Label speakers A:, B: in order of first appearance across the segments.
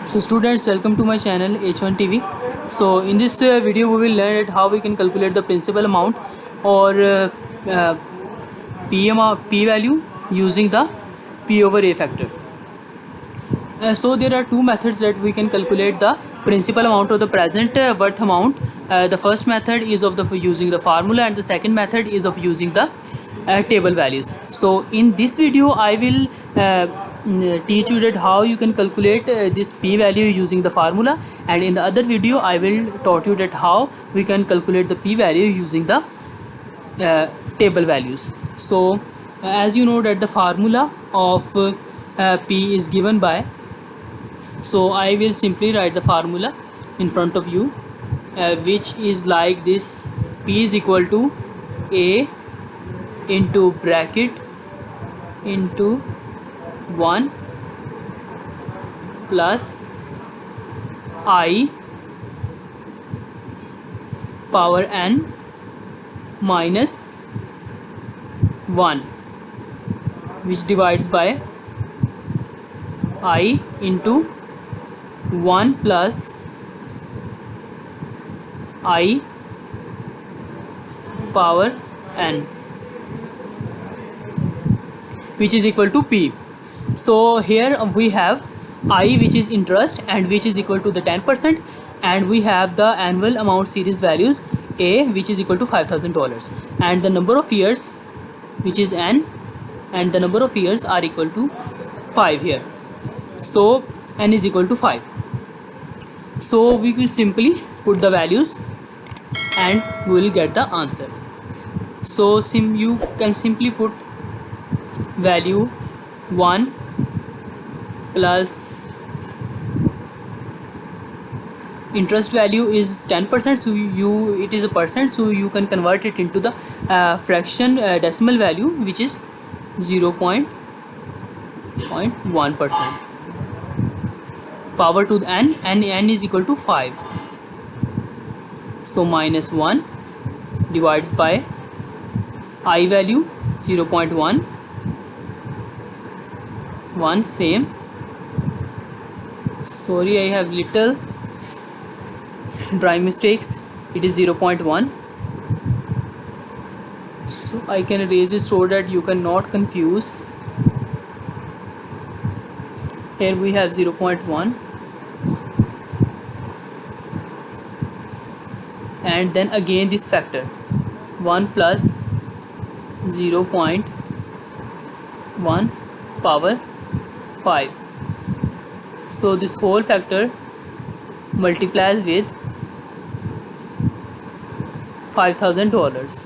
A: So students, welcome to my channel H1 TV. So in this video we will learn how we can calculate the principal amount or P value using the P over A factor. So there are two methods that we can calculate the principal amount or the present worth amount. The first method is of using the formula, and the second method is of using the table values. So in this video I will teach you that how you can calculate this P value using the formula, and in the other video I will taught you that how we can calculate the P value using the table values. So as you know that the formula of P is given by, so I will simply write the formula in front of you, which is like this: P is equal to A into bracket into 1 plus I power n minus 1, which divides by I into 1 plus I power n, which is equal to P. So here we have I, which is interest and which is equal to the 10%, and we have the annual amount series values A, which is equal to $5,000, and the number of years, which is n, and the number of years are equal to 5 here. So n is equal to 5. So we will simply put the values and we will get the answer. So you can simply put value 1 plus interest value is 10%, so it is a percent, so you can convert it into the fraction decimal value, which is 0.1%. Power to the n, and n is equal to 5. So minus 1 divides by I value 0.1, 1 same. Sorry, I have little drawing mistakes. It is 0.1. So I can erase it so that you cannot confuse. Here we have 0.1, and then again this factor 1 plus 0.1 power 5. So this whole factor multiplies with $5,000,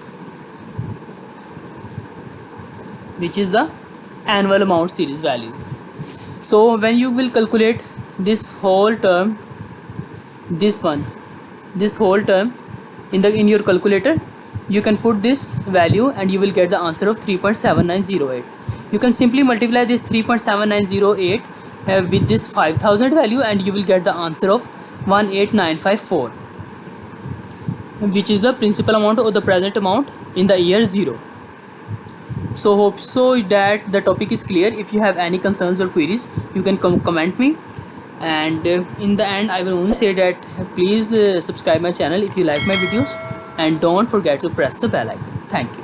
A: which is the annual amount series value. So when you will calculate this whole term, this whole term in your calculator, you can put this value and you will get the answer of 3.7908. You can simply multiply this 3.7908 with this 5,000 value, and you will get the answer of 18954, which is the principal amount or the present amount in the year 0. So hope so that the topic is clear. If you have any concerns or queries, you can comment me, and in the end I will only say that please subscribe my channel if you like my videos, and don't forget to press the bell icon. Thank you.